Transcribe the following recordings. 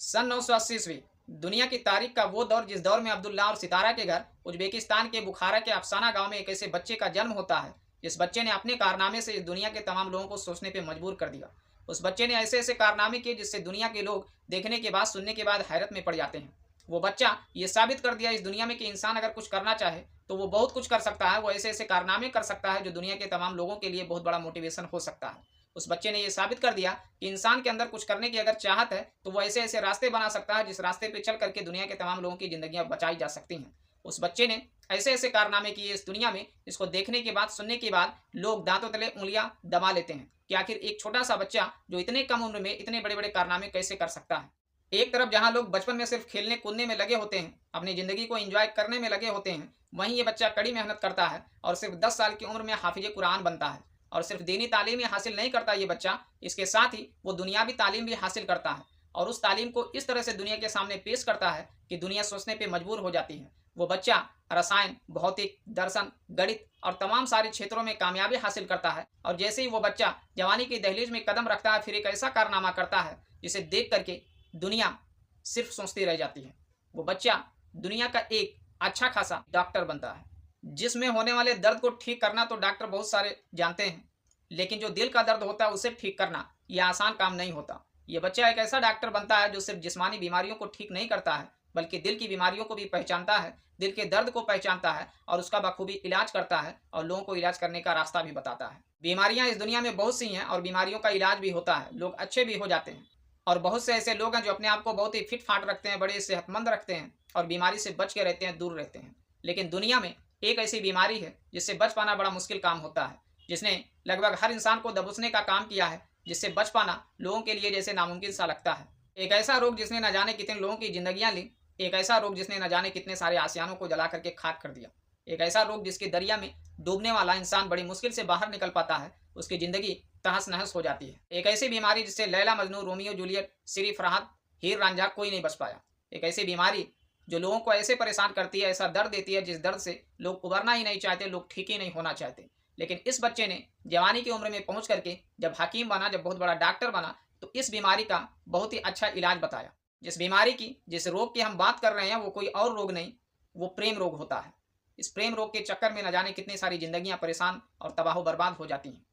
सन 980 ईस्वी दुनिया की तारीख का वो दौर जिस दौर में अब्दुल्ला और सितारा के घर उज्बेकिस्तान के बुखारा के अफसाना गांव में एक ऐसे बच्चे का जन्म होता है जिस बच्चे ने अपने कारनामे से इस दुनिया के तमाम लोगों को सोचने पे मजबूर कर दिया। उस बच्चे ने ऐसे ऐसे कारनामे किए जिससे दुनिया के लोग देखने के बाद सुनने के बाद हैरत में पड़ जाते हैं। वो बच्चा ये साबित कर दिया इस दुनिया में कि इंसान अगर कुछ करना चाहे तो वो बहुत कुछ कर सकता है। वो ऐसे ऐसे कारनामे कर सकता है जो दुनिया के तमाम लोगों के लिए बहुत बड़ा मोटिवेशन हो सकता है। उस बच्चे ने यह साबित कर दिया कि इंसान के अंदर कुछ करने की अगर चाहत है तो वो ऐसे ऐसे रास्ते बना सकता है जिस रास्ते पे चल करके दुनिया के तमाम लोगों की जिंदगियां बचाई जा सकती हैं। उस बच्चे ने ऐसे ऐसे कारनामे किए इस दुनिया में, इसको देखने के बाद सुनने के बाद लोग दांतों तले उंगलियां दबा लेते हैं कि आखिर एक छोटा सा बच्चा जो इतने कम उम्र में इतने बड़े बड़े कारनामे कैसे कर सकता है। एक तरफ जहां लोग बचपन में सिर्फ खेलने कूदने में लगे होते हैं, अपनी जिंदगी को एंजॉय करने में लगे होते हैं, वहीं ये बच्चा कड़ी मेहनत करता है और सिर्फ 10 साल की उम्र में हाफिज कुरान बनता है। और सिर्फ दीनी तालीम ही हासिल नहीं करता ये बच्चा, इसके साथ ही वो दुनियावी तालीम भी हासिल करता है और उस तालीम को इस तरह से दुनिया के सामने पेश करता है कि दुनिया सोचने पे मजबूर हो जाती है। वो बच्चा रसायन, भौतिक, दर्शन, गणित और तमाम सारे क्षेत्रों में कामयाबी हासिल करता है और जैसे ही वो बच्चा जवानी की दहलीज में कदम रखता है फिर एक ऐसा कारनामा करता है जिसे देख करके दुनिया सिर्फ सोचती रह जाती है। वो बच्चा दुनिया का एक अच्छा खासा डॉक्टर बनता है। जिसमें होने वाले दर्द को ठीक करना तो डॉक्टर बहुत सारे जानते हैं, लेकिन जो दिल का दर्द होता है उसे ठीक करना यह आसान काम नहीं होता। ये बच्चा एक ऐसा डॉक्टर बनता है जो सिर्फ जिस्मानी बीमारियों को ठीक नहीं करता है बल्कि दिल की बीमारियों को भी पहचानता है, दिल के दर्द को पहचानता है और उसका बखूबी इलाज करता है और लोगों को इलाज करने का रास्ता भी बताता है। बीमारियां इस दुनिया में बहुत सी हैं और बीमारियों का इलाज भी होता है, लोग अच्छे भी हो जाते हैं। और बहुत से ऐसे लोग हैं जो अपने आप को बहुत ही फिट फाट रखते हैं, बड़े सेहतमंद रखते हैं और बीमारी से बच के रहते हैं, दूर रहते हैं। लेकिन दुनिया में एक ऐसी बीमारी है जिससे बच पाना बड़ा मुश्किल काम होता है, जिसने लगभग हर इंसान को दबोचने का काम किया है, जिससे बच पाना लोगों के लिए जैसे नामुमकिन सा लगता है। एक ऐसा रोग जिसने न जाने कितने लोगों की जिंदगियां ली, एक ऐसा रोग जिसने न जाने कितने सारे आसियानों को जला करके खाक कर दिया, एक ऐसा रोग जिसके दरिया में डूबने वाला इंसान बड़ी मुश्किल से बाहर निकल पाता है, उसकी जिंदगी तहस नहस हो जाती है। एक ऐसी बीमारी जिससे लैला मजनू, रोमियो जूलियट, सिरी फरहाद, हीर रांझा कोई नहीं बच पाया। एक ऐसी बीमारी जो लोगों को ऐसे परेशान करती है, ऐसा दर्द देती है जिस दर्द से लोग उबरना ही नहीं चाहते, लोग ठीक ही नहीं होना चाहते। लेकिन इस बच्चे ने जवानी की उम्र में पहुंच करके जब हकीम बना, जब बहुत बड़ा डॉक्टर बना, तो इस बीमारी का बहुत ही अच्छा इलाज बताया। जिस बीमारी की, जिस रोग की हम बात कर रहे हैं वो कोई और रोग नहीं, वो प्रेम रोग होता है। इस प्रेम रोग के चक्कर में न जाने कितनी सारी जिंदगियां परेशान और तबाह बर्बाद हो जाती हैं।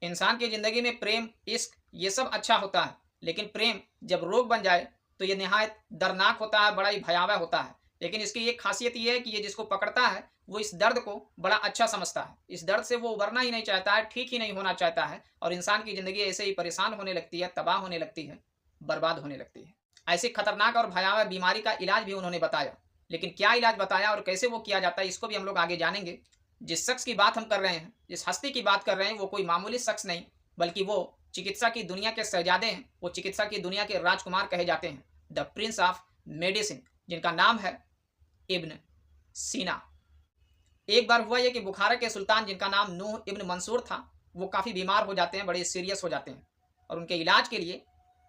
इंसान की ज़िंदगी में प्रेम, इश्क ये सब अच्छा होता है, लेकिन प्रेम जब रोग बन जाए तो ये निहायत दर्दनाक होता है, बड़ा ही भयावह होता है। लेकिन इसकी एक खासियत ये है कि ये जिसको पकड़ता है वो इस दर्द को बड़ा अच्छा समझता है, इस दर्द से वो उबरना ही नहीं चाहता है, ठीक ही नहीं होना चाहता है और इंसान की ज़िंदगी ऐसे ही परेशान होने लगती है, तबाह होने लगती है, बर्बाद होने लगती है। ऐसी खतरनाक और भयावह बीमारी का इलाज भी उन्होंने बताया, लेकिन क्या इलाज बताया और कैसे वो किया जाता है इसको भी हम लोग आगे जानेंगे। जिस शख्स की बात हम कर रहे हैं, जिस हस्ती की बात कर रहे हैं, वो कोई मामूली शख्स नहीं बल्कि वो चिकित्सा की दुनिया के शहजादे हैं, वो चिकित्सा की दुनिया के राजकुमार कहे जाते हैं, द प्रिंस ऑफ मेडिसिन, जिनका नाम है इब्न सीना। एक बार हुआ यह कि बुखारा के सुल्तान जिनका नाम नूह इब्न मंसूर था, वो काफ़ी बीमार हो जाते हैं, बड़े सीरियस हो जाते हैं और उनके इलाज के लिए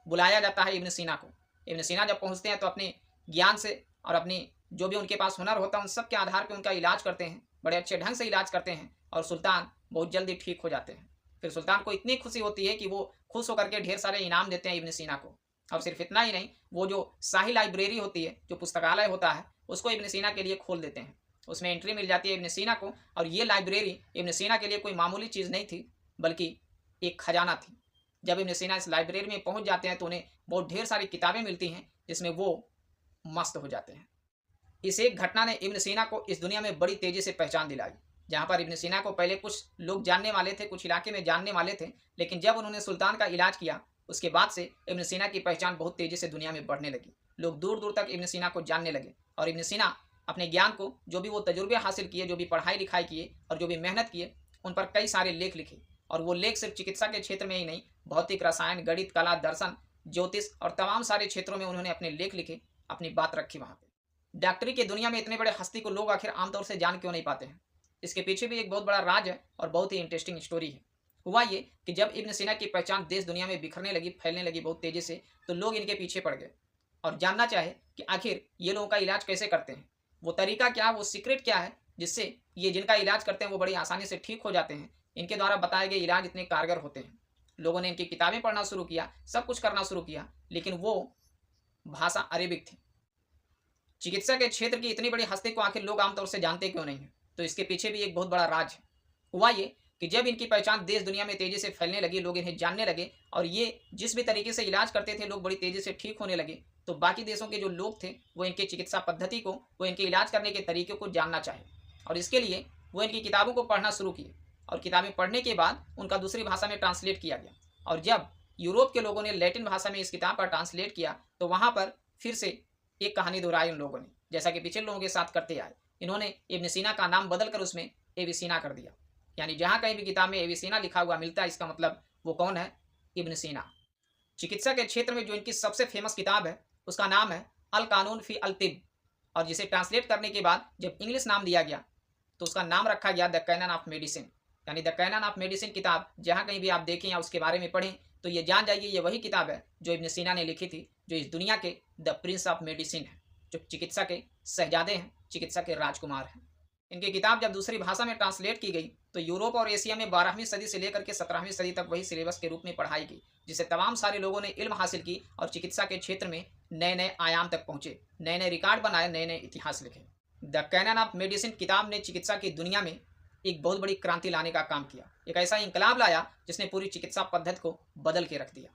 बुलाया जाता है इब्न सीना को। इब्न सीना जब पहुंचते हैं तो अपने ज्ञान से और अपनी जो भी उनके पास हुनर होता है उन सब के आधार पर उनका इलाज करते हैं, बड़े अच्छे ढंग से इलाज करते हैं और सुल्तान बहुत जल्दी ठीक हो जाते हैं। फिर सुल्तान को इतनी खुशी होती है कि वो खुश होकर के ढेर सारे इनाम देते हैं इब्न सीना को। और सिर्फ इतना ही नहीं, वो जो शाही लाइब्रेरी होती है, जो पुस्तकालय होता है, उसको इब्न सीना के लिए खोल देते हैं। उसमें एंट्री मिल जाती है इब्न सीना को और ये लाइब्रेरी इब्न सीना के लिए कोई मामूली चीज़ नहीं थी बल्कि एक खजाना थी। जब इब्न सीना इस लाइब्रेरी में पहुंच जाते हैं तो उन्हें बहुत ढेर सारी किताबें मिलती हैं जिसमें वो मस्त हो जाते हैं। इस एक घटना ने इब्न सीना को इस दुनिया में बड़ी तेज़ी से पहचान दिलाई। जहाँ पर इब्न सीना को पहले कुछ लोग जानने वाले थे, कुछ इलाके में जानने वाले थे, लेकिन जब उन्होंने सुल्तान का इलाज किया उसके बाद से इब्न सीना की पहचान बहुत तेज़ी से दुनिया में बढ़ने लगी। लोग दूर दूर तक इब्न सीना को जानने लगे और इब्न सीना अपने ज्ञान को, जो भी वो तजुर्बे हासिल किए, जो भी पढ़ाई लिखाई किए और जो भी मेहनत किए, उन पर कई सारे लेख लिखे। और वो लेख सिर्फ चिकित्सा के क्षेत्र में ही नहीं, भौतिक, रसायन, गणित, कला, दर्शन, ज्योतिष और तमाम सारे क्षेत्रों में उन्होंने अपने लेख लिखे, अपनी बात रखी वहाँ पे। डॉक्टरी की दुनिया में इतने बड़े हस्ती को लोग आखिर आमतौर से जान क्यों नहीं पाते हैं, इसके पीछे भी एक बहुत बड़ा राज है और बहुत ही इंटरेस्टिंग स्टोरी है। हुआ ये कि जब इब्न सीना की पहचान देश दुनिया में बिखरने लगी, फैलने लगी बहुत तेज़ी से, तो लोग इनके पीछे पड़ गए और जानना चाहे कि आखिर ये लोगों का इलाज कैसे करते हैं, वो तरीका क्या है, वो सीक्रेट क्या है जिससे ये जिनका इलाज करते हैं वो बड़ी आसानी से ठीक हो जाते हैं। इनके द्वारा बताए गए इलाज इतने कारगर होते हैं। लोगों ने इनकी किताबें पढ़ना शुरू किया, सब कुछ करना शुरू किया, लेकिन वो भाषा अरेबिक थी। चिकित्सा के क्षेत्र की इतनी बड़ी हस्ती को आखिर लोग आमतौर से जानते क्यों नहीं हैं? तो इसके पीछे भी एक बहुत बड़ा राज है। हुआ ये कि जब इनकी पहचान देश दुनिया में तेजी से फैलने लगी, लोग इन्हें जानने लगे और ये जिस भी तरीके से इलाज करते थे, लोग बड़ी तेजी से ठीक होने लगे, तो बाकी देशों के जो लोग थे वो इनके चिकित्सा पद्धति को, वो इनके इलाज करने के तरीके को जानना चाहे और इसके लिए वो इनकी किताबों को पढ़ना शुरू किए और किताबें पढ़ने के बाद उनका दूसरी भाषा में ट्रांसलेट किया गया। और जब यूरोप के लोगों ने लैटिन भाषा में इस किताब का ट्रांसलेट किया तो वहाँ पर फिर से एक कहानी दोहराई उन लोगों ने, जैसा कि पिछले लोगों के साथ करते आए। इन्होंने इब्न सीना का नाम बदलकर उसमें एविसीना कर दिया। यानी जहाँ कहीं भी किताब में एविसीना लिखा हुआ मिलता है, इसका मतलब वो कौन है? इब्न सीना। चिकित्सा के क्षेत्र में जो इनकी सबसे फेमस किताब है उसका नाम है अल कानून फी अल तिब, और जिसे ट्रांसलेट करने के बाद जब इंग्लिश नाम दिया गया तो उसका नाम रखा गया द कैनन ऑफ मेडिसिन। यानी द कैनन ऑफ मेडिसिन किताब जहाँ कहीं भी आप देखें या उसके बारे में पढ़ें तो ये जान जाइए ये वही किताब है जो इब्न सीना ने लिखी थी, जो इस दुनिया के द प्रिंस ऑफ मेडिसिन है, जो चिकित्सा के शहजादे हैं, चिकित्सा के राजकुमार हैं। इनकी किताब जब दूसरी भाषा में ट्रांसलेट की गई तो यूरोप और एशिया में 12वीं सदी से लेकर के 17वीं सदी तक वही सिलेबस के रूप में पढ़ाई गई, जिससे तमाम सारे लोगों ने इल्म हासिल की और चिकित्सा के क्षेत्र में नए नए आयाम तक पहुंचे, नए नए रिकॉर्ड बनाए, नए नए इतिहास लिखे। द कैनन ऑफ मेडिसिन किताब ने चिकित्सा की दुनिया में एक बहुत बड़ी क्रांति लाने का काम किया, एक ऐसा इंकलाब लाया जिसने पूरी चिकित्सा पद्धति को बदल के रख दिया।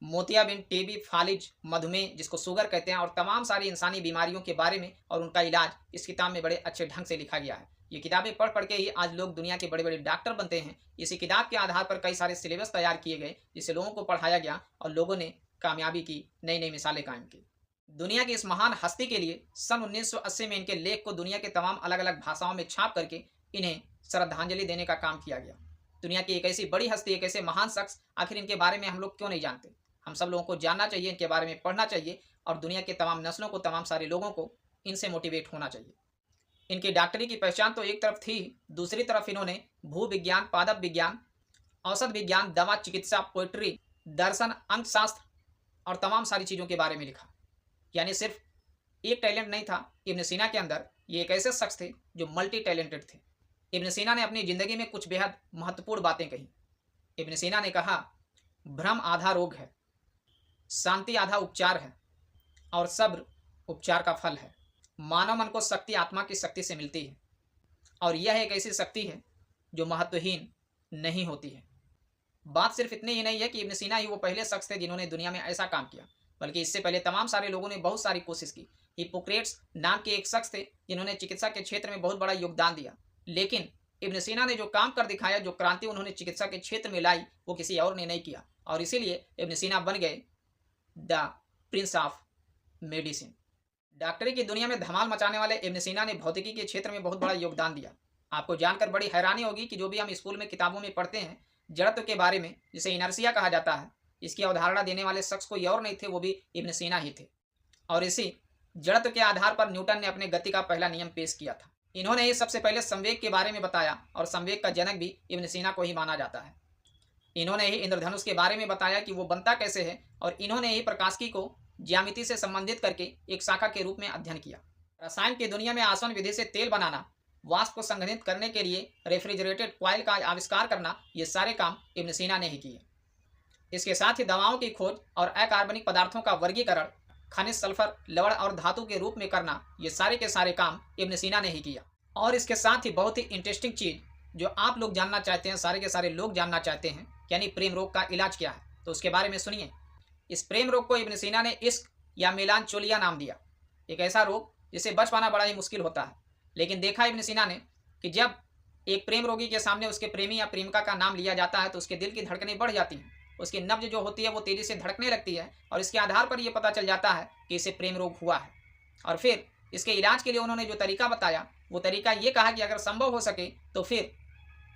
मोतियाबिंद, टीबी, फालिज, मधुमेह जिसको शुगर कहते हैं और तमाम सारी इंसानी बीमारियों के बारे में और उनका इलाज इस किताब में बड़े अच्छे ढंग से लिखा गया है। ये किताबें पढ़ पढ़ के ही आज लोग दुनिया के बड़े बड़े डॉक्टर बनते हैं। इसी किताब के आधार पर कई सारे सिलेबस तैयार किए गए जिसे लोगों को पढ़ाया गया और लोगों ने कामयाबी की, नई नई मिसालें कायम की। दुनिया की इस महान हस्ती के लिए सन 1980 में इनके लेख को दुनिया के तमाम अलग अलग भाषाओं में छाप करके इन्हें श्रद्धांजलि देने का काम किया गया। दुनिया की एक ऐसी बड़ी हस्ती, एक ऐसे महान शख्स, आखिर इनके बारे में हम लोग क्यों नहीं जानते? हम सब लोगों को जानना चाहिए, इनके बारे में पढ़ना चाहिए और दुनिया के तमाम नस्लों को, तमाम सारे लोगों को इनसे मोटिवेट होना चाहिए। इनकी डॉक्टरी की पहचान तो एक तरफ थी, दूसरी तरफ इन्होंने भूविज्ञान, पादप विज्ञान, औषध विज्ञान, दवा, चिकित्सा, पोइट्री, दर्शन, अंकशास्त्र और तमाम सारी चीज़ों के बारे में लिखा। यानी सिर्फ एक टैलेंट नहीं था इब्न सीना के अंदर, ये एक ऐसे शख्स थे जो मल्टी टैलेंटेड थे। इब्न सीना ने अपनी ज़िंदगी में कुछ बेहद महत्वपूर्ण बातें कही। इब्न सीना ने कहा, भ्रम आधा रोग है, शांति आधा उपचार है और सब्र उपचार का फल है। मानव मन को शक्ति आत्मा की शक्ति से मिलती है और यह एक ऐसी शक्ति है जो महत्वहीन नहीं होती है। बात सिर्फ इतनी ही नहीं है कि इब्न सीना ही वो पहले शख्स थे जिन्होंने दुनिया में ऐसा काम किया, बल्कि इससे पहले तमाम सारे लोगों ने बहुत सारी कोशिश की। हिप्पोक्रेट्स नाम के एक शख्स थे जिन्होंने चिकित्सा के क्षेत्र में बहुत बड़ा योगदान दिया, लेकिन इब्न सीना ने जो काम कर दिखाया, जो क्रांति उन्होंने चिकित्सा के क्षेत्र में लाई, वो किसी और ने नहीं किया और इसीलिए इब्न सीना बन गए द प्रिंस ऑफ मेडिसिन। डॉक्टरी की दुनिया में धमाल मचाने वाले इब्न सीना ने भौतिकी के क्षेत्र में बहुत बड़ा योगदान दिया। आपको जानकर बड़ी हैरानी होगी कि जो भी हम स्कूल में किताबों में पढ़ते हैं जड़त्व के बारे में, जिसे इनर्सिया कहा जाता है, इसकी अवधारणा देने वाले शख्स कोई और नहीं थे, वो भी इब्न सीना ही थे। और इसी जड़त्व के आधार पर न्यूटन ने अपने गति का पहला नियम पेश किया था। इन्होंने ही सबसे पहले संवेग के बारे में बताया और संवेग का जनक भी इब्न सीना को ही माना जाता है। इन्होंने ही इंद्रधनुष के बारे में बताया कि वो बनता कैसे है और इन्होंने ही प्रकाशिकी को ज्यामिति से संबंधित करके एक शाखा के रूप में अध्ययन किया। रसायन की दुनिया में आसवन विधि से तेल बनाना, वाष्प को संघनित करने के लिए रेफ्रिजरेटेड कॉइल का आविष्कार करना, ये सारे काम इब्न सीना ने ही किए। इसके साथ ही दवाओं की खोज और अकार्बनिक पदार्थों का वर्गीकरण, खनिज, सल्फर, लवण और धातु के रूप में करना, ये सारे के सारे काम इब्न सीना ने ही किया। और इसके साथ ही बहुत ही इंटरेस्टिंग चीज़ जो आप लोग जानना चाहते हैं, सारे के सारे लोग जानना चाहते हैं, यानी प्रेम रोग का इलाज क्या है, तो उसके बारे में सुनिए। इस प्रेम रोग को इब्न सीना ने इश्क या मेलानचोलिया नाम दिया। एक ऐसा रोग जिसे बच पाना बड़ा ही मुश्किल होता है, लेकिन देखा इब्न सीना ने कि जब एक प्रेम रोगी के सामने उसके प्रेमी या प्रेमिका का नाम लिया जाता है तो उसके दिल की धड़कनें बढ़ जाती हैं, उसकी नब्ज जो होती है वो तेज़ी से धड़कने लगती है और इसके आधार पर यह पता चल जाता है कि इसे प्रेम रोग हुआ है। और फिर इसके इलाज के लिए उन्होंने जो तरीका बताया, वो तरीका ये कहा कि अगर संभव हो सके तो फिर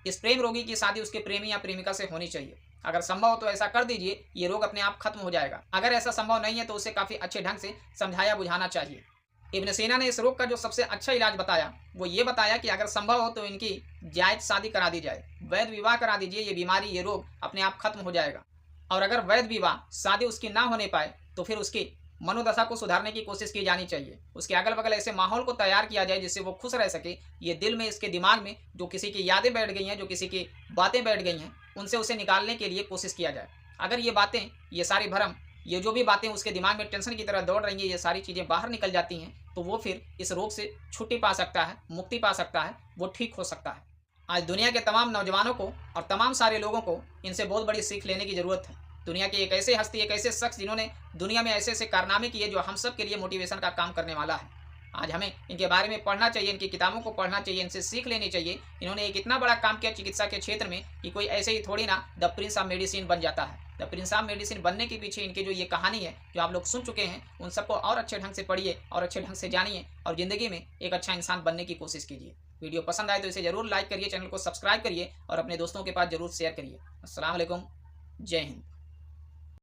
इस प्रेम रोगी की शादी उसके प्रेमी या प्रेमिका से होनी चाहिए। अगर संभव हो तो ऐसा कर दीजिए, ये रोग अपने आप खत्म हो जाएगा। अगर ऐसा संभव नहीं है तो उसे काफ़ी अच्छे ढंग से समझाया बुझाना चाहिए। इब्न सीना ने इस रोग का जो सबसे अच्छा इलाज बताया वो ये बताया कि अगर संभव हो तो इनकी जायज शादी करा दी जाए, वैध विवाह करा दीजिए, ये बीमारी, ये रोग अपने आप खत्म हो जाएगा। और अगर वैध विवाह शादी उसकी ना होने पाए तो फिर उसकी मनोदशा को सुधारने की कोशिश की जानी चाहिए। उसके अगल बगल ऐसे माहौल को तैयार किया जाए जिससे वो खुश रह सके। ये दिल में, इसके दिमाग में जो किसी की यादें बैठ गई हैं, जो किसी की बातें बैठ गई हैं, उनसे उसे निकालने के लिए कोशिश किया जाए। अगर ये बातें, ये सारे भ्रम ये जो भी बातें उसके दिमाग में टेंशन की तरह दौड़ रही हैं, ये सारी चीज़ें बाहर निकल जाती हैं, तो वो फिर इस रोग से छुट्टी पा सकता है, मुक्ति पा सकता है, वो ठीक हो सकता है। आज दुनिया के तमाम नौजवानों को और तमाम सारे लोगों को इनसे बहुत बड़ी सीख लेने की ज़रूरत है। दुनिया की एक ऐसे हस्ती, एक ऐसे शख्स जिन्होंने दुनिया में ऐसे-ऐसे कारनामे किए जो हम सब के लिए मोटिवेशन का काम करने वाला है। आज हमें इनके बारे में पढ़ना चाहिए, इनकी किताबों को पढ़ना चाहिए, इनसे सीख लेनी चाहिए। इन्होंने एक इतना बड़ा काम किया चिकित्सा के क्षेत्र में कि कोई ऐसे ही थोड़ी ना द प्रिंस ऑफ मेडिसिन बन जाता है। द प्रिंस ऑफ मेडिसिन बनने के पीछे इनकी जो ये कहानी है, जो आप लोग सुन चुके हैं, उन सबको और अच्छे ढंग से पढ़िए और अच्छे ढंग से जानिए और ज़िंदगी में एक अच्छा इंसान बनने की कोशिश कीजिए। वीडियो पसंद आए तो इसे ज़रूर लाइक करिए, चैनल को सब्सक्राइब करिए और अपने दोस्तों के पास ज़रूर शेयर करिए। अस्सलाम वालेकुम। जय हिंद।